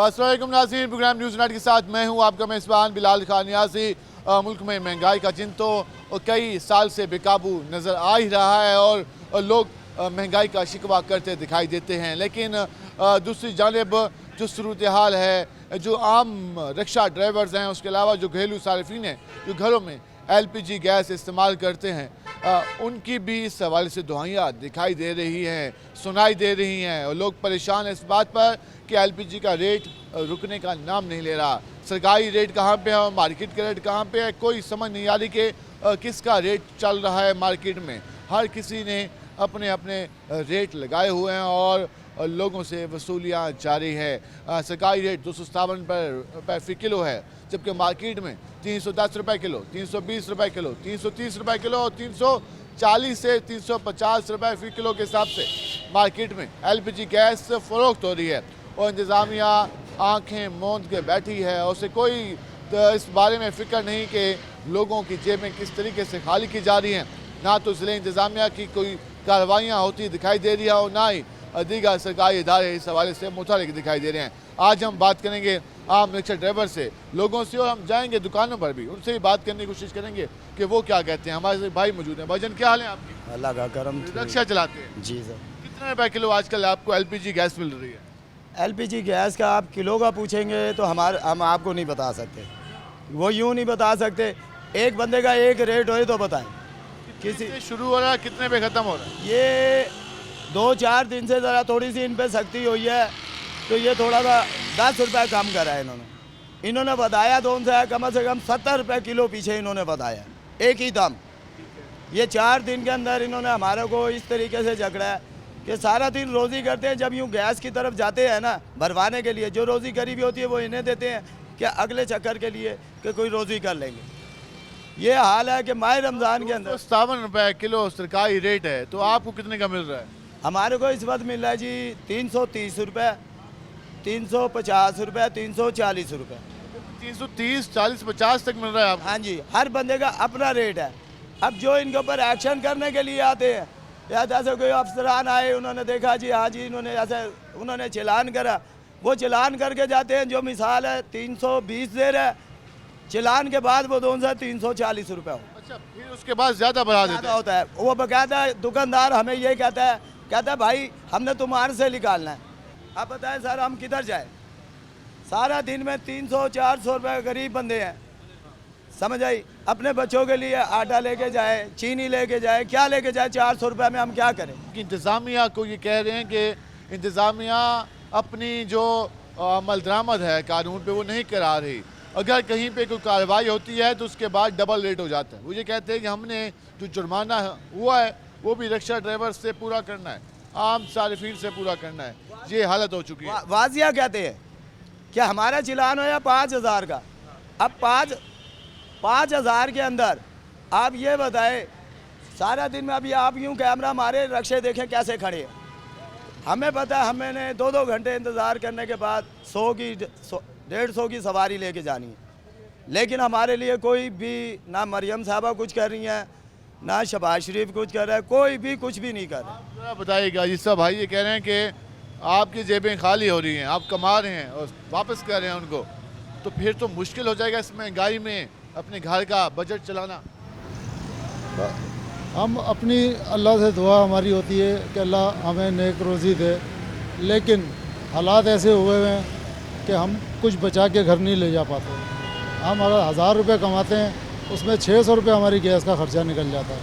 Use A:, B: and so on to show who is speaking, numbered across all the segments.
A: अस्सलाम वालेकुम नाज़रीन, प्रोग्राम न्यूज़ नाइट के साथ मैं हूं आपका मेज़बान बिलाल खान नियाज़ी। मुल्क में महंगाई का जिन तो कई साल से बेकाबू नज़र आ ही रहा है और लोग महंगाई का शिकवा करते दिखाई देते हैं, लेकिन दूसरी जानिब जो सूरत हाल है, जो आम रिक्शा ड्राइवर्स हैं, उसके अलावा जो घरेलू सारिफिन हैं जो घरों में LPG गैस इस्तेमाल करते हैं, उनकी भी इस हवाले से दुआइयाँ दिखाई दे रही हैं, सुनाई दे रही हैं। और लोग परेशान हैं इस बात पर कि LPG का रेट रुकने का नाम नहीं ले रहा। सरकारी रेट कहाँ पे है और मार्केट का रेट कहाँ पे है, कोई समझ नहीं आ रही कि किसका रेट चल रहा है मार्केट में। हर किसी ने अपने अपने रेट लगाए हुए हैं और लोगों से वसूलियाँ जारी है। सरकारी रेट 257 रुपये फ़ी किलो है, जबकि मार्केट में 310 रुपये किलो, 320 रुपये किलो, 330 रुपये किलो और 340 से 350 रुपये फ़ी किलो के हिसाब से मार्केट में LPG गैस फ़रोख्त हो रही है। और इंतज़ामिया आँखें मूंद के बैठी है और उसे कोई इस बारे में फ़िक्र नहीं कि लोगों की जेबें किस तरीके से खाली की जा रही हैं। ना तो ज़िले इंतज़ामिया की कोई कार्रवाइयाँ होती दिखाई दे रही है और ना ही दीगर सरकारी इदारे इस हवाले से मुतहरिक दिखाई दे रहे हैं। आज हम बात करेंगे आम रिक्शा ड्राइवर से, लोगों से, और हम जाएंगे दुकानों पर भी, उनसे भी बात करने की कोशिश करेंगे कि वो क्या कहते हैं। हमारे भाई मौजूद हैं। भाईजान क्या हाल है आपकी?
B: अल्लाह का करम।
A: रिक्शा चलाते हैं
B: जी सर।
A: कितने रुपए किलो आजकल आपको LPG गैस मिल रही है?
B: LPG गैस का आप किलो का पूछेंगे तो हम आपको नहीं बता सकते, वो यूँ नहीं बता सकते। एक बंदे का एक रेट हो तो बताएं।
A: किसी से शुरू हो रहा है, कितने पे ख़त्म हो रहा है?
B: ये 2-4 दिन से ज़रा थोड़ी सी इन पे सख्ती हुई है, तो ये थोड़ा सा 10 रुपये कम करा है इन्होंने बताया तो उनसे कम से कम 70 रुपये किलो पीछे इन्होंने बताया एक ही दम। ये 4 दिन के अंदर इन्होंने हमारे को इस तरीके से झगड़ा है कि सारा दिन रोज़ी करते हैं, जब यूँ गैस की तरफ जाते हैं ना भरवाने के लिए, जो रोज़ी गरीबी होती है वो इन्हें देते हैं कि अगले चक्कर के लिए कि कोई रोज़ी कर लेंगे। ये हाल है कि माह रमज़ान के अंदर
A: 57 रुपये किलो सरकारी रेट है, तो आपको कितने का मिल रहा है?
B: हमारे को इस वक्त मिल रहा है जी 330 रुपये, 350 रुपये, 340 रुपये।
A: 330, 40, 50 तक मिल रहा है आपको?
B: हाँ जी, हर बंदे का अपना रेट है। अब जो इनके ऊपर एक्शन करने के लिए आते हैं, या जैसे कोई अफसरान आए, उन्होंने देखा जी हाँ जी इन्होंने ऐसे उन्होंने चालान करा, वो चालान करके जाते हैं। जो मिसाल है 320 दे रहा है, चालान के बाद वो 340 रुपये हो।
A: अच्छा, फिर उसके बाद ज़्यादा बढ़ा देते हैं?
B: होता है वो बकायदा दुकानदार हमें ये कहता है भाई हमने तुम्हारे से निकालना है। आप बताएं सर हम किधर जाए? सारा दिन में 300-400 रुपये गरीब बंदे हैं, समझ आई। अपने बच्चों के लिए आटा लेके जाए, चीनी लेके जाए, क्या लेके जाए, 400 रुपये में हम क्या करें?
A: इंतज़ामिया को ये कह रहे हैं कि इंतज़ामिया अपनी जो अमल दरामद है कानून पे वो नहीं करा रही। अगर कहीं पे कोई कार्रवाई होती है तो उसके बाद डबल रेट हो जाता है। वो ये कहते हैं कि हमने जो जुर्माना हुआ है वो भी रिक्शा ड्राइवर से पूरा करना है, आम सारिफिन से पूरा करना है। ये हालत हो चुकी है।
B: वाजिया कहते हैं कि हमारा चिलान हो या 5000 का, अब 5,000 के अंदर आप ये बताएं, सारा दिन में अभी आप यूं कैमरा मारे रिक्शे देखें कैसे खड़े हैं। हमें पता है हमने 2-2 घंटे इंतज़ार करने के बाद 100 की 150 की सवारी लेके जानी है, लेकिन हमारे लिए कोई भी ना मरियम साहबा कुछ कर रही हैं, ना शबाज शरीफ कुछ कर रहा है, कोई भी कुछ भी नहीं कर रहा।
A: बताइएगा ये सब भाई ये कह रहे हैं कि आपकी जेबें खाली हो रही हैं, आप कमा रहे हैं और वापस कर रहे हैं उनको, तो फिर तो मुश्किल हो जाएगा इस महंगाई में अपने घर का बजट चलाना।
C: हम अपनी अल्लाह से दुआ हमारी होती है कि अल्लाह हमें नेक रोज़ी दे, लेकिन हालात ऐसे हुए हुए हैं कि हम कुछ बचा के घर नहीं ले जा पाते। हम अगर 1000 रुपये कमाते हैं उसमें 600 रुपये हमारी गैस का ख़र्चा निकल जाता है,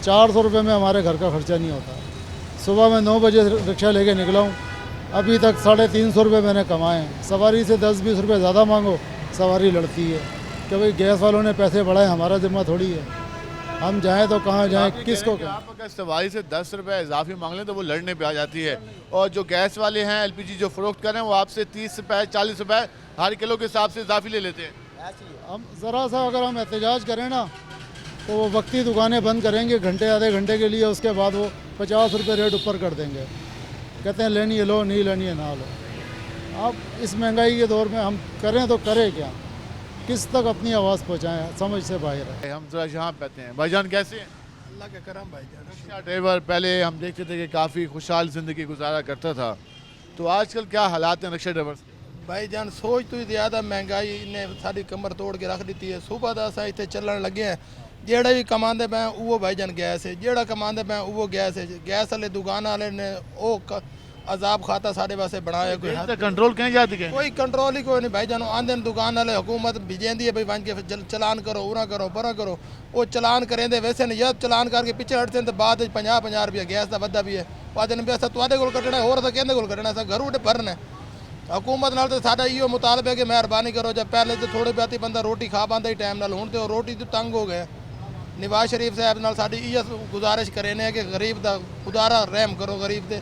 C: 400 रुपये में हमारे घर का ख़र्चा नहीं होता। सुबह मैं 9 बजे रिक्शा लेके निकला हूँ, अभी तक 350 रुपये मैंने कमाए हैं। सवारी से 10-20 रुपये ज़्यादा मांगो, सवारी लड़ती है कि भाई गैस वालों ने पैसे बढ़ाए, हमारा जिम्मा थोड़ी है, हम जाएं तो कहाँ जाएं, किसको कहें।
A: आप अगर सवारी से 10 रुपये इजाफी मांग लें तो वो लड़ने पे आ जाती है। और जो गैस वाले हैं LPG जो फ़रोख्त कर रहे हैं वो आपसे 30 रुपये 40 रुपये हर किलो के हिसाब से इजाफी ले लेते हैं।
C: हम ज़रा सा अगर हम एहतजाज करें ना तो वो वक्ती दुकानें बंद करेंगे घंटे आधे घंटे के लिए, उसके बाद वो 50 रुपये रेट ऊपर कर देंगे, कहते हैं लेनी है लो, नहीं लेनी है ना लो। अब इस महंगाई के दौर में हम करें तो करें क्या, किस तक अपनी आवाज़ पहुँचाएँ, समझ से बाहर है।
A: हम जरा यहाँ कहते हैं भाईजान कैसे हैं?
D: अल्लाह का करम भाईजान।
A: रिक्शा ड्राइवर पहले हम देखते थे कि काफ़ी खुशहाल ज़िंदगी गुजारा करता था, तो आजकल क्या हालात हैं रिक्शा ड्राइवर?
D: भाईजान सोच तो ज़्यादा महंगाई ने सारी कमर तोड़ के रख दी है। सुबह का असा इतने चलन लगे हैं, जेड़ा भी कमाते पे वो भाईजान गैस है, जेड़ा कमाते पे वो गैस है। गैस वाले दुकान वाले ने वो अजाब खाता साढ़े वास्ते बनाया कोई हद
A: कंट्रोल कहीं जाती है
D: कोई कंट्रोल ही कोई नहीं भाईजान। आंदे दुकान वाले हुकूमत भिजेंदी है भाई वन के चलान करो, उरा करो, बरा करो। वो चलान करेंदे वैसे नहीं, जब चलान करके पीछे हटते हैं तो बाद 50-50 रुपया गैस का वादा भी है। वादे ने असा तुहाडे कोल कटना है, होर तो कहंदे कोल कटना, असा घर उठे भरना है। हुकूमत नाल तो साडा इहो मुतालबा है कि मेहरबानी करो, जब पहले तो थोड़ी बहुत ही बंदा रोटी खा पांदा ही टाइम नाल, हुण ते रोटी तो तंग हो गए। नवाज शरीफ साहब नाल साडी इहो गुजारिश करेने कि गरीब दा खुदारा रहम करो, गरीब दे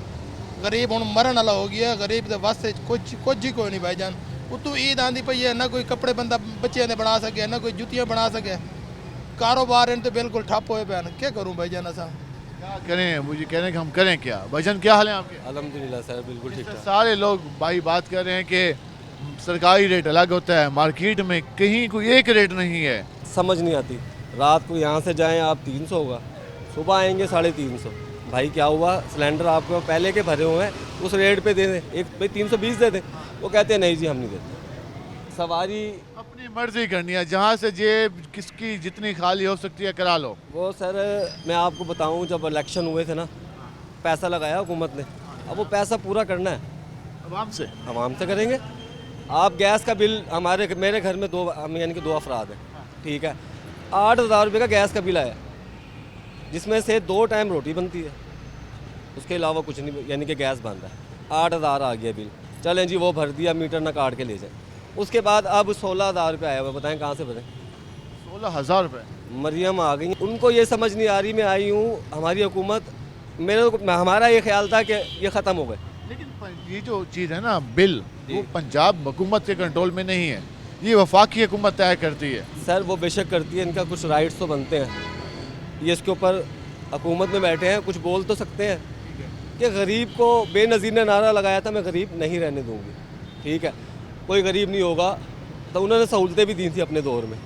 D: गरीब हुण मरण वाला हो गया, गरीब दे वास्ते कुछ ही कोई नहीं भाईजान। उतों ईद आंदी पई है, ना कोई कपड़े बंदा बच्चों दे बना सके, ना कोई जुतियां बना सके, कारोबार इन तो बिल्कुल ठप होए पे। क्या करूं भाईजान, असा
A: क्या करें, मुझे कहने कि हम करें क्या। भाईजान क्या हाल है आपके?
E: अल्हम्दुलिल्लाह सर, बिल्कुल ठीक ठाक।
A: सारे लोग भाई बात कर रहे हैं कि सरकारी रेट अलग होता है, मार्केट में कहीं कोई एक रेट नहीं है।
E: समझ नहीं आती, रात को यहाँ से जाएं आप 300 होगा, सुबह आएंगे 350। भाई क्या हुआ, सिलेंडर आपको पहले के भरे हुए हैं उस रेट पे दे दें, एक भाई 320 दे दें। वो कहते हैं नहीं जी हम नहीं देते। सवारी
A: अपनी मर्जी करनी है, जहाँ से जेब किसकी जितनी खाली हो सकती है करा लो।
E: वो सर मैं आपको बताऊं, जब इलेक्शन हुए थे ना, पैसा लगाया हुकूमत ने, अब वो पैसा पूरा करना है आवाम से करेंगे। आप गैस का बिल मेरे घर में यानी कि 2 अफराद हैं, ठीक है, 8,000 रुपये का गैस का बिल आया, जिसमें से 2 टाइम रोटी बनती है, उसके अलावा कुछ नहीं, यानी कि गैस बंद है। 8,000 आ गया बिल, चलें जी वो भर दिया, मीटर ना काट के ले जाए। उसके बाद अब 16,000 रुपये आया हुआ, बताएं कहाँ से भरें।
A: 16,000 रुपये
E: मरियम आ गई, उनको ये समझ नहीं आ रही। मैं आई हूँ, हमारी हुकूमत, हमारा ये ख्याल था कि ये ख़त्म हो गए,
A: लेकिन ये जो चीज़ है ना बिल, वो पंजाब हुकूमत के कंट्रोल में नहीं है, ये वफाकी हुकूमत तय करती है।
E: सर वो बेशक करती है, इनका कुछ राइट्स तो बनते हैं, ये इसके ऊपर हुकूमत में बैठे हैं, कुछ बोल तो सकते हैं कि गरीब को, बेनज़ीर ने नारा लगाया था मैं गरीब नहीं रहने दूंगी, ठीक है, कोई गरीब नहीं होगा, तो उन्होंने सहूलतें भी दी थी अपने दौर में।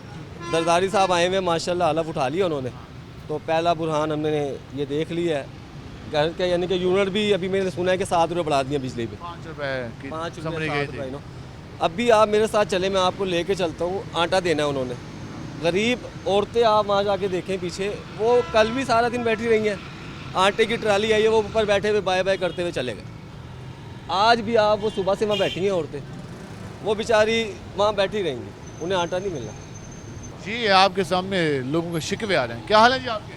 E: जरदारी साहब आए हुए माशाल्लाह, हलफ उठा लिया उन्होंने, तो पहला बुरहान हमने ये देख लिया है। घर के यानी कि यूनिट भी अभी मैंने सुना है कि 7 रुपये बढ़ा दिए बिजली पे,
A: 5 रुपये की
E: 5
A: समरी
E: रुपये
A: गई
E: 7
A: थी।
E: रुपये नो। अब भी आप मेरे साथ चले, मैं आपको लेके चलता हूँ। आटा देना है उन्होंने, गरीब औरतें आप वहाँ जाके देखें पीछे, वो कल भी सारा दिन बैठी रही हैं, आटे की ट्राली आई है, वो ऊपर बैठे हुए बाय बाय करते हुए चले गए। आज भी आप वो सुबह से वहाँ बैठी हैं औरतें, वो बेचारी वहाँ बैठी रहेंगी, उन्हें आटा नहीं मिलना।
A: जी आपके सामने लोगों के शिकवे आ रहे हैं। क्या हाल है जी आपके?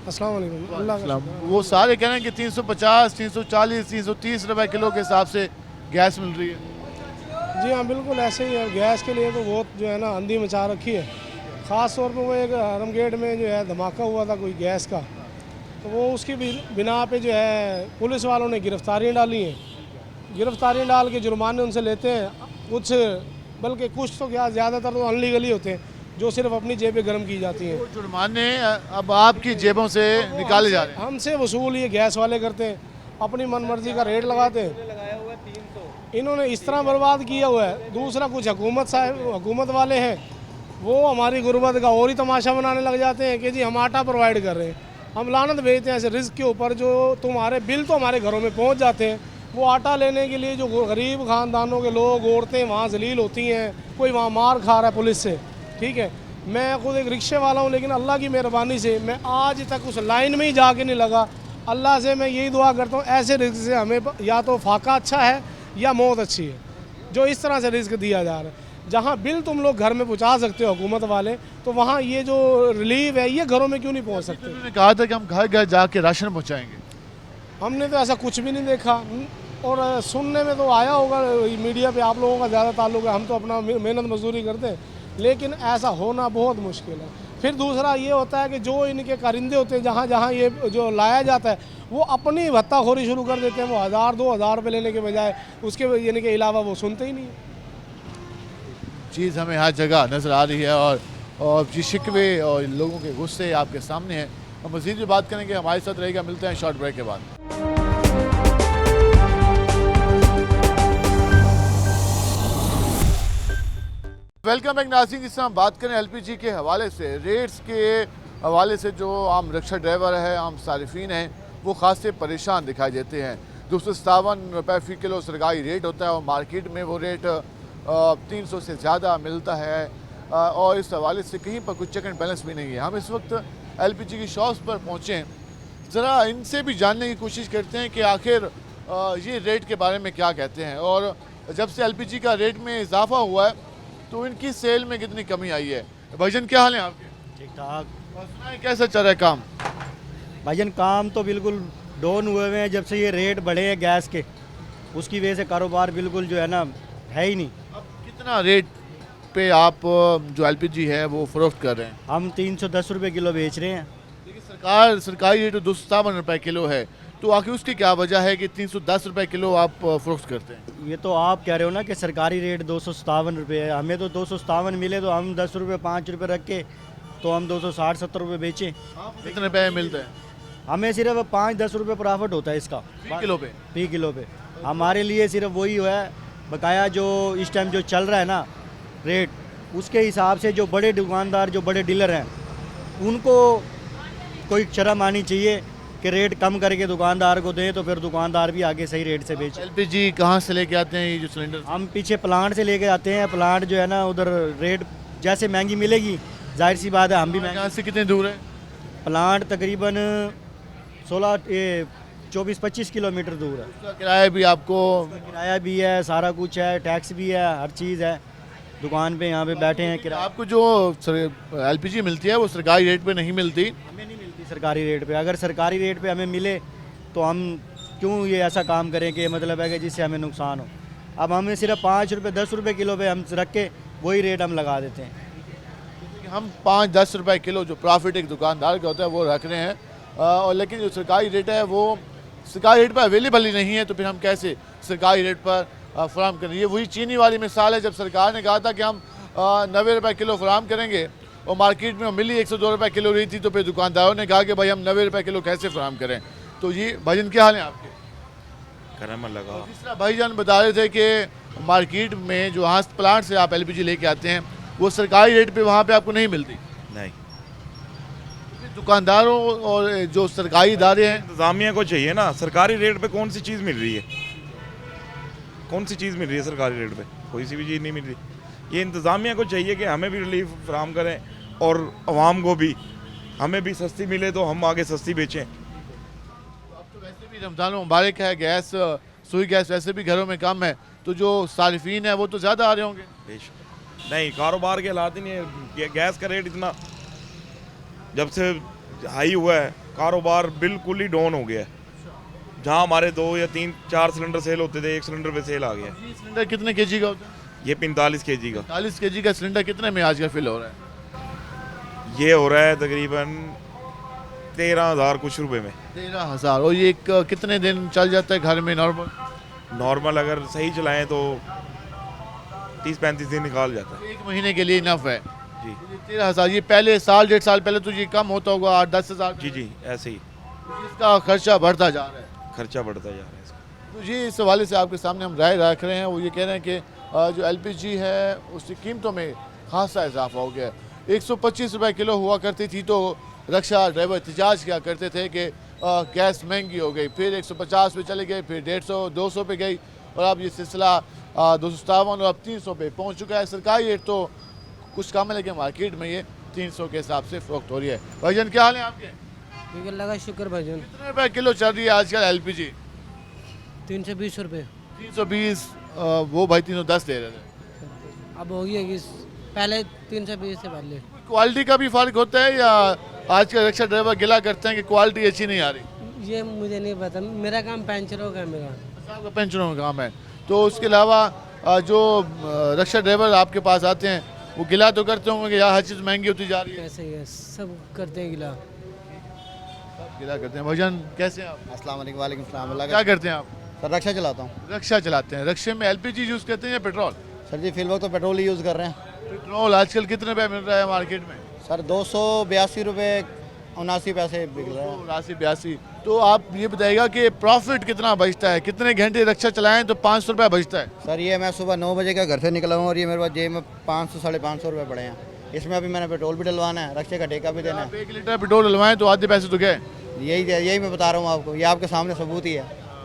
F: अस्सलाम वालेकुम। अल्लाह का शुक्र।
A: वो सारे कह रहे हैं कि 350, 340, 330 रुपए किलो के हिसाब से गैस मिल रही है।
F: जी हाँ, बिल्कुल ऐसे ही है। गैस के लिए तो बहुत जो है ना अंधी मचा रखी है। ख़ास तौर पर वो एक हरम गेट में जो है धमाका हुआ था कोई गैस का, तो वो उसकी बिना पे जो है पुलिस वालों ने गिरफ्तारियाँ डाली हैं। गिरफ्तारियाँ डाल के जुर्माने उनसे लेते हैं, कुछ बल्कि कुछ तो क्या ज़्यादातर तो अनलीगली होते हैं, जो सिर्फ अपनी जेबें गर्म की जाती हैं।
A: वो जुर्माने अब आपकी जेबों से निकाले जा रहे हैं।
F: हमसे वसूल ये गैस वाले करते हैं, अपनी मनमर्जी का रेट लगाते हैं। इन्होंने इस तरह बर्बाद किया हुआ है। दूसरा कुछ हुकूमत वाले हैं, वो हमारी गुर्बत का और ही तमाशा बनाने लग जाते हैं कि जी हम आटा प्रोवाइड कर रहे हैं, हम लानत भेजते हैं ऐसे रिस्क के ऊपर, जो तुम्हारे बिल तो हमारे घरों में पहुंच जाते हैं। वो आटा लेने के लिए जो गरीब ख़ानदानों के लोग, औरतें वहाँ जलील होती हैं, कोई वहाँ मार खा रहा है पुलिस से, ठीक है। मैं खुद एक रिक्शे वाला हूँ, लेकिन अल्लाह की मेहरबानी से मैं आज तक उस लाइन में ही जाके नहीं लगा। अल्लाह से मैं यही दुआ करता हूँ, ऐसे रिस्क से हमें या तो फाका अच्छा है या मौत अच्छी है, जो इस तरह से रिस्क दिया जा रहा है। जहाँ बिल तुम लोग घर में पहुँचा सकते हो हुकूमत वाले, तो वहाँ ये जो रिलीफ है ये घरों में क्यों नहीं पहुँच सकते।
A: उन्होंने कहा था कि हम घर घर जाके राशन पहुँचाएंगे।
F: हमने तो ऐसा कुछ भी नहीं देखा, और सुनने में तो आया होगा मीडिया पे, आप लोगों का ज़्यादा ताल्लुक है, हम तो अपना मेहनत मजदूरी करते हैं, लेकिन ऐसा होना बहुत मुश्किल है। फिर दूसरा ये होता है कि जो इनके कारिंदे होते हैं, जहाँ जहाँ ये जो लाया जाता है, वो अपनी भत्ताखोरी शुरू कर देते हैं। वो 1,000-2,000 रुपये लेने के बजाय उसके यानी के अलावा वो सुनते ही नहीं।
A: चीज़ हमें हर जगह नज़र आ रही है, और जी शिकवे और लोगों के गुस्से आपके सामने हैं। हम मज़ीद भी बात करेंगे, हमारे साथ रहेगा। मिलते हैं शॉर्ट ब्रेक के बाद। वेलकम बैक नाज़रीन। जिससे हम बात करें एलपीजी के हवाले से, रेट्स के हवाले से, जो आम रिक्शा ड्राइवर है, आम सारिफीन हैं, वो ख़ास से परेशान दिखाई देते हैं। 257 रुपये फ़ी किलो सरकारी रेट होता है, और मार्केट में वो रेट 300 से ज़्यादा मिलता है और इस हवाले से कहीं पर कुछ चेक एंड बैलेंस भी नहीं है। हम इस वक्त LPG की शॉप्स पर पहुँचे हैं, ज़रा इनसे भी जानने की कोशिश करते हैं कि आखिर ये रेट के बारे में क्या कहते हैं और जब से LPG का रेट में इजाफा हुआ है तो इनकी सेल में कितनी कमी आई है। भाईजान क्या हाल है आपके?
G: ठीक ठाक।
A: और सुनाएं कैसा चल रहा है काम?
G: भाईजान काम तो बिल्कुल डाउन हुए हुए हैं जब से ये रेट बढ़े हैं गैस के, उसकी वजह से कारोबार बिल्कुल जो है ना है ही नहीं।
A: अब कितना रेट पे आप जो LPG है वो फरोख्त कर रहे हैं?
G: हम 310 रुपये किलो बेच रहे हैं।
A: देखिए सरकारी रेट तो 257 रुपये किलो है, तो आखिर उसकी क्या वजह है कि 310 रुपये किलो आप फरोख्त करते हैं?
G: ये तो आप कह रहे हो ना कि सरकारी रेट 257 रुपये है, हमें तो 257 मिले तो हम 10 रुपये 5 रुपये रख के तो हम 260-70 रुपये बेचें।
A: कितने पैसे मिलते हैं
G: हमें सिर्फ 5-10 रुपये प्रॉफिट होता है इसका
A: फी किलो पे?
G: फी किलो पे। हमारे लिए सिर्फ वही है बकाया जो इस टाइम जो चल रहा है ना रेट, उसके हिसाब से जो बड़े दुकानदार जो बड़े डीलर हैं उनको कोई शर्म आनी चाहिए कि रेट कम करके दुकानदार को दें, तो फिर दुकानदार भी आगे सही रेट से बेचे।
A: LPG कहाँ से लेके आते हैं ये जो सिलेंडर?
G: हम पीछे प्लांट से लेके आते हैं, प्लांट जो है ना उधर रेट जैसे महंगी मिलेगी जाहिर सी बात है हम भी महंगी।
A: यहाँ से कितने दूर है?
G: प्लांट तकरीबन 24-25 किलोमीटर दूर है।
A: उसका किराया भी आपको?
G: किराया भी है, सारा कुछ है, टैक्स भी है, हर चीज़ है। दुकान पे यहाँ पे बैठे हैं किराया।
A: आपको जो LPG मिलती है वो सरकारी रेट पे नहीं मिलती?
G: हमें नहीं मिलती सरकारी रेट पे। अगर सरकारी रेट पे हमें मिले तो हम क्यों ये ऐसा काम करें कि मतलब है कि जिससे हमें नुकसान हो। अब हमें सिर्फ 5 रुपये 10 रुपये किलो पे हम रख के वही रेट हम लगा देते हैं।
A: हम 5-10 रुपये किलो जो प्रॉफिट एक दुकानदार का होता है वो रख रहे हैं और लेकिन जो सरकारी रेट है वो सरकारी रेट पर अवेलेबल ही नहीं है, तो फिर हम कैसे सरकारी रेट पर फराम करें? ये वही चीनी वाली मिसाल है, जब सरकार ने कहा था कि हम 90 रुपये किलो फराम करेंगे और मार्केट में मिली 102 रुपये किलो रही थी, तो फिर दुकानदारों ने कहा कि भाई हम 90 रुपये किलो कैसे फराम करें। तो ये भाईजान क्या हाल है आपके?
H: करम लगा।
A: जिस तरह भाईजान बता रहे थे कि मार्केट में जो यहाँ प्लांट से आप LPG लेके आते हैं वो सरकारी रेट पे वहाँ पे आपको नहीं मिलती?
H: नहीं,
A: दुकानदारों और जो सरकारी इदारे हैं
H: इंतजामिया को चाहिए ना, सरकारी रेट पे कौन सी चीज़ मिल रही है? कौन सी चीज़ मिल रही है सरकारी रेट पे? कोई सी भी चीज़ नहीं मिल रही। ये इंतज़ामिया को चाहिए कि हमें भी रिलीफ फराम करें और आवाम को भी, हमें भी सस्ती मिले तो हम आगे सस्ती बेचें।
A: अब तो वैसे भी रमज़ान मुबारक है, गैस सुई गैस वैसे भी घरों में कम है, तो जो सारिफीन है वो तो ज़्यादा आ रहे होंगे।
H: नहीं, कारोबार के हालात ही नहीं है। गैस का रेट इतना जब से हाई हुआ है कारोबार बिल्कुल ही डाउन हो गया है। जहाँ हमारे 2 या 3-4 सिलेंडर सेल होते थे 1 सिलेंडर पे सेल आ गया।
A: ये सिलेंडर कितने केजी का होता है?
H: ये 45 केजी का।
A: 40 केजी का सिलेंडर कितने में आज का फिल हो रहा है?
H: ये हो रहा है तकरीबन 13,000 कुछ रुपए में।
A: 13,000। और ये कितने दिन चल जाता है घर में नॉर्मल?
H: नॉर्मल अगर सही चलाएं तो 30-35 दिन निकाल जाता है।
A: 1 महीने के लिए इनफ है
H: जी।
A: 13,000। ये पहले साल 1.5 साल पहले तो ये कम होता होगा 8-10 हज़ार।
H: जी जी, ऐसे ही
A: इसका खर्चा बढ़ता जा रहा है।
H: खर्चा बढ़ता जा रहा है इसका।
A: तो जी इस हवाले से आपके सामने हम राय रख रहे हैं। वो ये कह रहे हैं कि जो LPG है उसकी कीमतों में खासा इजाफा हो गया है। 125 रुपये किलो हुआ करती थी तो रक्षा ड्राइवर एहतजाज किया करते थे कि गैस महंगी हो गई, फिर 150 पे चले गए, फिर 150-200 पे गई और अब ये सिलसिला 257 और अब 300 पे पहुंच चुका है। सरकारी रेट तो कुछ कम है लेकिन मार्केट में ये 300 के हिसाब से फरोख्त हो रही है। भाईजान क्या हाल है आपके?
I: ठीक है, लगा शुक्र भाईजान।
A: कितने रुपये किलो चल रही है आजकल LPG?
I: 320 रुपये।
A: 320। वो भाई 310 दे रहे थे।
I: अब हो गई है पहले 320 से पहले।
A: क्वालिटी का भी फ़र्क होता है या आजकल रिक्शा ड्राइवर गिला करते हैं कि क्वालिटी अच्छी नहीं आ रही?
I: ये मुझे नहीं पता, मेरा काम पेंचरों का है। मेरा
A: आपका पेंशनों का काम है, तो उसके अलावा जो रिक्शा ड्राइवर आपके पास आते हैं वो गिला तो करते होंगे कि यार हर चीज़ महंगी होती जा रही है?
I: कैसे है, सब करते हैं गिला।
A: गिला करते हैं। भाईजान कैसे हैं आप?
B: अस्सलाम वालेकुम। वालेकुम सलाम।
A: क्या करते हैं आप?
B: सर रक्षा चलाता हूँ।
A: रिक्शा चलाते हैं। रिक्शे में LPG यूज़ करते हैं या पेट्रोल?
B: सर जी फिल वक्त तो पेट्रोल ही यूज़ कर रहे हैं।
A: पेट्रोल आजकल कितने रुपये मिल रहा है मार्केट में?
B: सर 282 रुपये 79 पैसे बिक रहा है।
A: 82-82। तो आप ये बताइएगा कि प्रॉफिट कितना बचता है? कितने घंटे रिक्शा चलाएं तो 500 रुपये बचता है?
B: सर ये मैं सुबह 9 बजे का घर से निकला हूँ और ये मेरे पास जेब में 500-550 रुपये पड़े हैं। इसमें अभी मैंने पेट्रोल भी डलवाना है, रक्षे का ठेका भी देना है।
A: 1 लीटर पेट्रोल डलवाएं तो आधे पैसे तो गए।
B: यही मैं बता रहा हूँ आपको, ये आपके सामने सबूत ही है।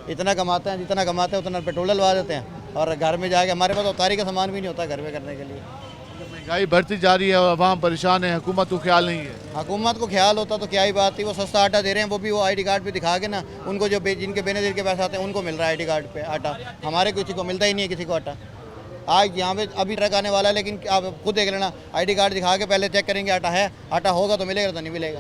B: इतना कमाते हैं, जितना कमाते हैं उतना पेट्रोल डलवा देते हैं।
G: और घर में जाके हमारे पास उतारी का सामान भी नहीं होता घर में करने के लिए।
A: महंगाई बढ़ती जा रही है और अवाम परेशान है, हुकूमत को ख्याल नहीं है।
G: हुकूमत को ख्याल होता तो क्या ही बात थी, वो सस्ता आटा दे रहे हैं, वो भी वो आईडी कार्ड पे दिखा के ना, उनको जो जिनके बेनजीर के पैसे आते हैं उनको मिल रहा है आईडी कार्ड पे आटा, हमारे किसी को मिलता ही नहीं है किसी को आटा। आज यहाँ पे अभी ट्रक आने वाला है, लेकिन आप खुद देख लेना, आईडी कार्ड दिखा के पहले चेक करेंगे आटा है, आटा होगा तो मिलेगा तो नहीं मिलेगा।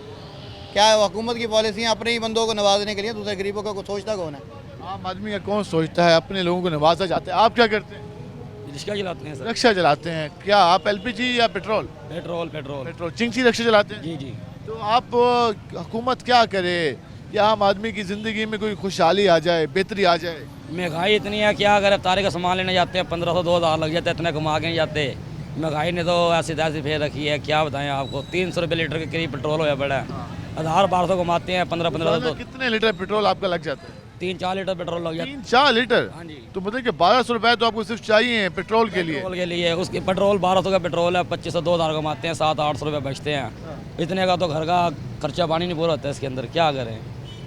G: क्या है हुकूमत की पॉलिसियाँ अपने ही बंदों को नवाजने के लिए, दूसरे गरीबों का कुछ सोचता कौन है?
A: आम आदमी का कौन सोचता है, अपने लोगों को नवाजा जाता है। आप क्या करते हैं?
J: रिक्शा चलाते हैं सर।
A: रिक्शा चलाते हैं। क्या आप एलपीजी या पेट्रोल?
J: पेट्रोल
A: पेट्रोल चिंगसी रिक्शा चलाते हैं?
J: जी जी।
A: तो आप हुकूमत क्या करे या आम आदमी की ज़िंदगी में कोई खुशहाली आ जाए, बेहतरी आ जाए?
J: महंगाई इतनी है, क्या अगर तारे का सामान लेने जाते हैं 1500 2000 लग जाते हैं, इतने कमा के नहीं जाते। महंगाई ने तो ऐसी तैसी फेर रखी है, क्या बताएं आपको। 300 रुपये लीटर के करीब पेट्रोल होया पड़ा है। 1000-1200 कमाते हैं, 1500
A: कितने लीटर पेट्रोल आपका लग जाता है?
J: 3-4 लीटर पेट्रोल लग जाता है।
A: 3-4 लीटर?
J: हाँ जी।
A: तो मतलब कि 1200 रुपए तो आपको सिर्फ चाहिए पेट्रोल के लिए?
J: पेट्रोल के लिए उसके पेट्रोल 1200 का पेट्रोल है, 2500-2000 कमाते हैं, 700-800 रुपये बचते हैं। इतने का तो घर का खर्चा पानी नहीं पूरा होता है इसके अंदर, क्या करें।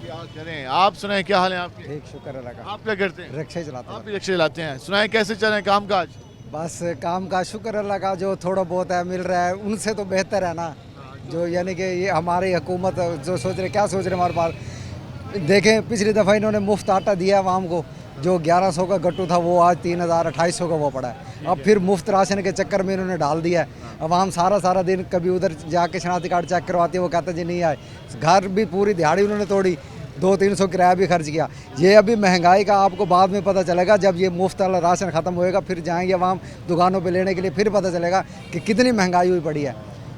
A: क्या करें। आप सुनाएं, क्या हाल है आपके?
K: ठीक, शुक्र अल्लाह का।
A: आप क्या करते हैं?
K: रिक्शे चलाते
A: आप भी रिक्शे चलाते हैं। सुनाएं कैसे चल रहे हैं काम काज?
K: बस काम का शुक्र अल्लाह का, जो थोड़ा बहुत है मिल रहा है उनसे तो बेहतर है ना। जो यानी कि ये हमारी हुकूमत जो सोच रहे, क्या सोच रहे हमारे पास। देखें पिछली दफ़ा इन्होंने मुफ्त आटा दिया आवाम को, जो 1100 का गट्टू था वो आज 3000-2800 का वो पड़ा है। अब फिर मुफ्त राशन के चक्कर में इन्होंने डाल दिया है। अवाम सारा दिन कभी उधर जाके शनाख्ती कार्ड चेक करवाती है, वो कहते जी नहीं आए। घर भी पूरी दिहाड़ी उन्होंने तोड़ी, 200-300 किराया भी खर्च किया। ये अभी महंगाई का आपको बाद में पता चलेगा, जब ये मुफ्त वाला राशन ख़त्म होएगा, फिर जाएंगे अवाम दुकानों पे लेने के लिए, फिर पता चलेगा कि कितनी महंगाई हुई पड़ी है।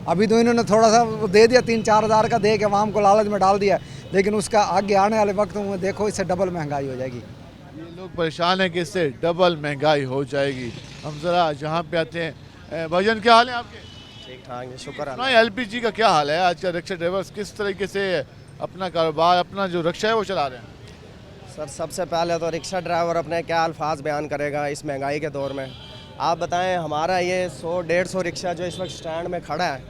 K: अभी तो इन्होंने थोड़ा सा दे दिया, 3-4 हज़ार का दे के अवाम को लालच में डाल दिया, लेकिन उसका आगे आने वाले वक्त में देखो इससे डबल महंगाई हो जाएगी।
A: ये लोग परेशान हैं कि इससे डबल महंगाई हो जाएगी। हम ज़रा जहाँ पे आते हैं, भाईजान क्या हाल है आपके?
L: ठीक ठाक है, शुक्र है।
A: एलपीजी का क्या हाल है आज का? रिक्शा ड्राइवर्स किस तरीके से अपना कारोबार, अपना जो रिक्शा है वो चला रहे हैं?
L: सर सबसे पहले तो रिक्शा ड्राइवर अपने क्या अल्फाज बयान करेगा इस महंगाई के दौर में। आप बताएं, हमारा ये 100-150 रिक्शा जो इस वक्त स्टैंड में खड़ा है,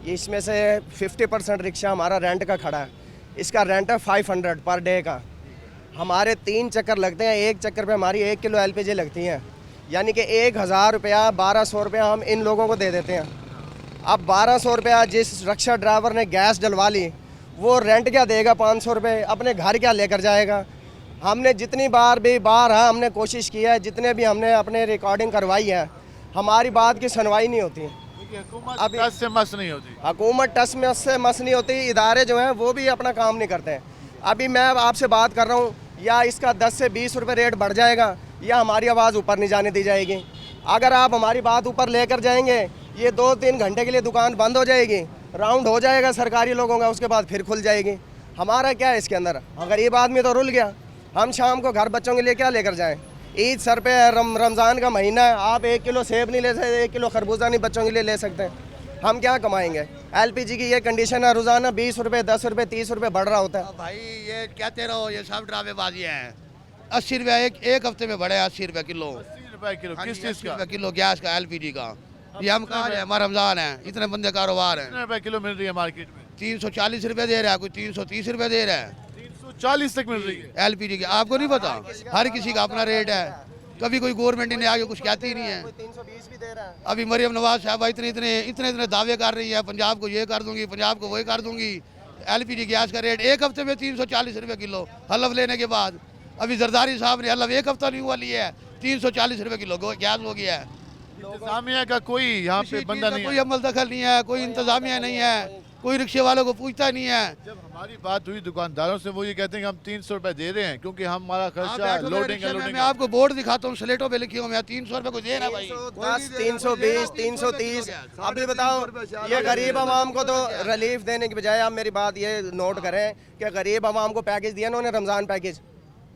L: इसमें से 50% रिक्शा हमारा रेंट का खड़ा है। इसका रेंट है 500 पर डे का। हमारे 3 चक्कर लगते हैं, एक चक्कर पे हमारी 1 किलो एलपीजी लगती हैं, यानी कि 1000 रुपया 1200 रुपया हम इन लोगों को दे देते हैं। अब 1200 रुपया जिस रिक्शा ड्राइवर ने गैस डलवा ली, वो रेंट क्या देगा? 500 रुपये अपने घर क्या लेकर जाएगा? हमने जितनी बार हमने कोशिश की है, जितने भी हमने अपने रिकॉर्डिंग करवाई है, हमारी बात की सुनवाई नहीं होती।
A: हुकूमत टस से मस नहीं होती।
L: हुकूमत टस में से मस नहीं होती, इदारे जो हैं वो भी अपना काम नहीं करते हैं। अभी मैं आपसे बात कर रहा हूँ, या इसका 10 से 20 रुपये रेट बढ़ जाएगा, या हमारी आवाज़ ऊपर नहीं जाने दी जाएगी। अगर आप हमारी बात ऊपर लेकर जाएंगे, ये 2-3 घंटे के लिए दुकान बंद हो जाएगी, राउंड हो जाएगा सरकारी लोगों का, उसके बाद फिर खुल जाएगी। हमारा क्या है इसके अंदर? गरीब आदमी तो रुल गया। हम शाम को घर बच्चों के लिए क्या लेकर जाएं? ईद सर पे है, रमज़ान का महीना है, आप 1 किलो सेब नहीं ले सकते, 1 किलो खरबूजा नहीं बच्चों के लिए ले सकते। हम क्या कमाएंगे? एलपीजी की ये कंडीशन है, रोज़ाना 20 रुपये, 10 रुपये, 30 रुपये बढ़ रहा होता है।
D: भाई ये कहते रहो, ये सब ड्रामेबाजी हैं। 80 रुपये एक हफ्ते में बढ़े, 80 रुपये किलो।
A: 80 रुपए किलो किस चीज़ का?
D: किलो गैस का, एलपीजी का। ये हम कहा जाए, हमारा रमज़ान है, इतने बंदे कारोबार हैं।
A: कितने रुपए किलो मिल रही है मार्केट में?
D: 340 रुपये दे रहा है, कोई 330 रुपये दे रहा है।
A: 340 तक मिल रही है
D: एलपीजी की। आपको नहीं पता? हर किसी का अपना रेट है। कभी कोई गवर्नमेंट ने आगे कुछ कहती ही नहीं है।
L: 320 भी दे रहा है।
D: अभी मरियम नवाज साहब इतने दावे कर रही है, पंजाब को ये कर दूंगी, पंजाब को वो कर दूंगी। एलपीजी गैस का रेट एक हफ्ते में 340 रुपये किलो, हलफ लेने के बाद। अभी जरदारी साहब ने हलफ एक हफ्ता नहीं हुआ लिया है, 340 रुपये किलो गैस हो गया है।
A: इंतजामिया का कोई यहाँ पे बंदा नहीं है,
D: कोई अमल दखल नहीं है, कोई इंतजामिया नहीं है, कोई रिक्शे वालों को पूछता नहीं है।
A: जब हमारी बात हुई दुकानदारों से, वो ये कहते हैं कि हम 300 रुपए दे रहे हैं क्योंकि हमारा खर्चा लोडिंग
D: मैं आपको बोर्ड दिखाता हूँ, स्लेटों पे लिखी हूँ, मैं 300 रुपये को दे रहा भाई।
L: 310, 320, 330। अभी बताओ, ये गरीब आवाम को तो रिलीफ देने की बजाय आप मेरी बात ये नोट करें कि गरीब आवाम को पैकेज दिया ना, उन्होंने रमज़ान पैकेज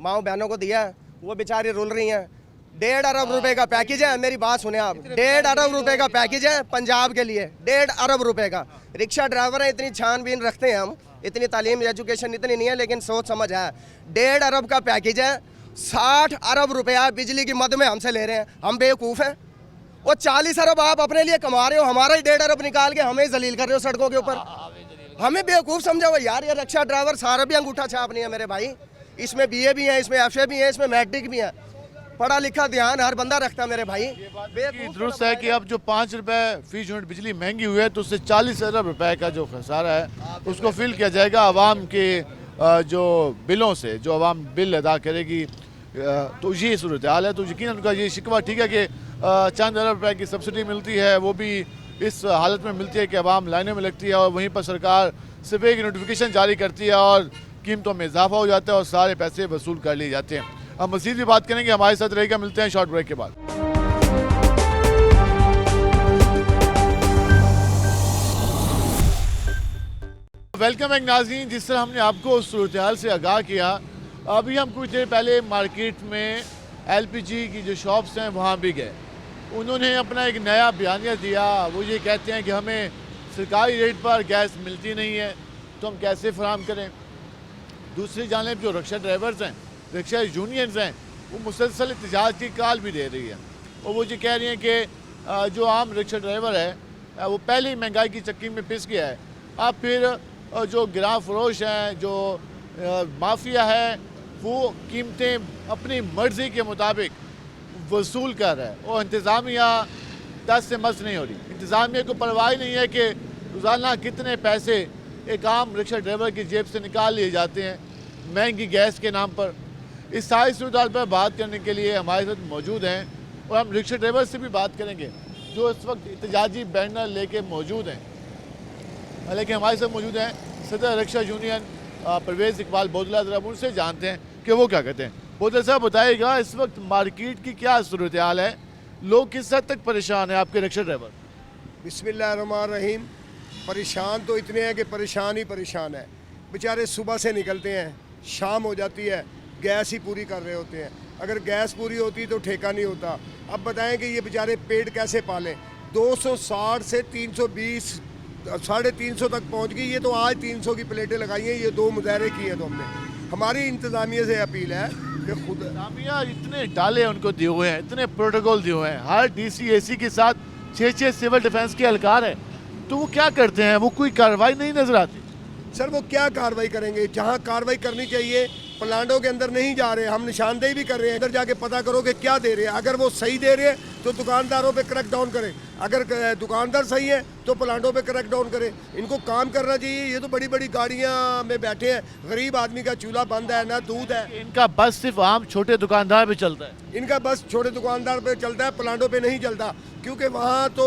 L: माओ बहनों को दिया, वो बेचारी रुल रही हैं। 1.5 अरब रुपए का पैकेज है, मेरी बात सुने आप, 1.5 अरब रुपए का पैकेज है पंजाब के लिए, 1.5 अरब रुपए का। रिक्शा ड्राइवर है, इतनी छानबीन रखते हैं हम, इतनी तालीम एजुकेशन इतनी नहीं है, लेकिन सोच समझ है। 1.5 अरब का पैकेज है, 60 अरब रुपया बिजली की मद में हमसे ले रहे हैं। हम बेवकूफ़ हैं? वो 40 अरब आप अपने लिए कमा रहे हो, हमारा ही 1.5 अरब निकाल के हमें जलील कर रहे हो सड़कों के ऊपर। हमें बेवकूफ़ समझा हुआ यार। ये रिक्शा ड्राइवर सारा भी अंगूठा छाप नहीं है मेरे भाई, इसमें BA भी हैं, इसमें FA भी हैं, इसमें मैट्रिक भी हैं। पढ़ा लिखा ध्यान हर बंदा रखता मेरे भाई।
A: कि दुरुस्त है कि अब जो 5 रुपए फी यूनिट बिजली महंगी हुई है तो उससे 40 अरब रुपए का जो खसारा है उसको फिल किया जाएगा आवाम के जो बिलों से, जो आवाम बिल अदा करेगी। तो ये सूरत हाल है। तो यकीनन उनका ये शिकवा ठीक है कि चंद अरब रुपए की सब्सिडी मिलती है, वो भी इस हालत में मिलती है कि आवाम लाइनों में लगती है और वहीं पर सरकार सिर्फ एक नोटिफिकेशन जारी करती है और कीमतों में इजाफा हो जाता है और सारे पैसे वसूल कर लिए जाते हैं। हम मज़ीद भी बात करेंगे, हमारे साथ रहेगा। मिलते हैं शॉर्ट ब्रेक के बाद। वेलकम एक नाज़रीन, जिस तरह हमने आपको उस सूरत हाल से आगाह किया, अभी हम कुछ देर पहले मार्केट में LPG की जो शॉप्स हैं वहाँ भी गए। उन्होंने अपना एक नया बयानिया दिया। वो ये कहते हैं कि हमें सरकारी रेट पर गैस मिलती नहीं है तो हम कैसे फराहम करें। दूसरी जानिब जो रिक्शा ड्राइवर्स हैं, रिक्शा यूनियंस हैं, वो मुसलसल एहतजाज की कॉल भी दे रही है और वो ये कह रही हैं कि जो आम रिक्शा ड्राइवर है वो पहले ही महंगाई की चक्की में पिस गया है। अब फिर जो गिरां फरोश हैं, जो माफिया है, वो कीमतें अपनी मर्ज़ी के मुताबिक वसूल कर रहा है और इंतज़ामिया दस से मस नहीं हो रही। इंतज़ामिया को परवाह नहीं है कि रोज़ाना कितने पैसे एक आम रिक्शा ड्राइवर की जेब से निकाल लिए जाते हैं महंगी गैस के नाम पर। इस सारी सूरत पर बात करने के लिए हमारे साथ मौजूद हैं और हम रिक्शा ड्राइवर से भी बात करेंगे जो इस वक्त एहतजाजी बैनर लेके मौजूद हैं। हालांकि हमारे साथ मौजूद हैं सदर रिक्शा यूनियन परवेज़ इकबाल बोदला। ज़रा उनसे जानते हैं कि वो क्या कहते हैं। बोदला साहब बताइएगा, इस वक्त मार्केट की क्या सूरत हाल है, लोग किस हद तक परेशान हैं आपके रिक्शा ड्राइवर?
M: बिस्मिल्लाहिर्रहमानिर्रहीम। परेशान तो इतने हैं कि परेशान ही परेशान है। बेचारे सुबह से निकलते हैं, शाम हो जाती है, गैस ही पूरी कर रहे होते हैं। अगर गैस पूरी होती तो ठेका नहीं होता। अब बताएं कि ये बेचारे पेट कैसे पालें। 260 से 320 350 तक पहुंच गई। ये तो आज 300 की प्लेटें लगाई हैं, ये 2 मुजाहरे किए हैं। तो हमने हमारी इंतज़ामिया से अपील है कि खुद
A: इंतज़ामिया इतने डाले उनको दिए हुए हैं, इतने प्रोटोकॉल दिए हुए हैं, हर DCAC के साथ 6 सिविल डिफेंस के एहलकार है, तो वो क्या करते हैं? वो कोई कार्रवाई नहीं नजर आती।
M: सर वो क्या कार्रवाई करेंगे? जहाँ कार्रवाई करनी चाहिए प्लांटों के अंदर नहीं जा रहे। हम निशानदेही भी कर रहे हैं, अंदर जाके पता करो कि क्या दे रहे हैं। अगर वो सही दे रहे हैं तो दुकानदारों पे क्रैक डाउन करें, अगर दुकानदार सही है तो प्लांटों पे क्रैक डाउन करें। इनको काम करना चाहिए। ये तो बड़ी बड़ी गाड़ियाँ में बैठे हैं, गरीब आदमी का चूल्हा बंद है, ना दूध है।
A: इनका बस सिर्फ आम छोटे दुकानदार पे चलता है।
M: इनका बस छोटे दुकानदार पे चलता है, प्लांटों पे नहीं चलता, क्योंकि वहाँ तो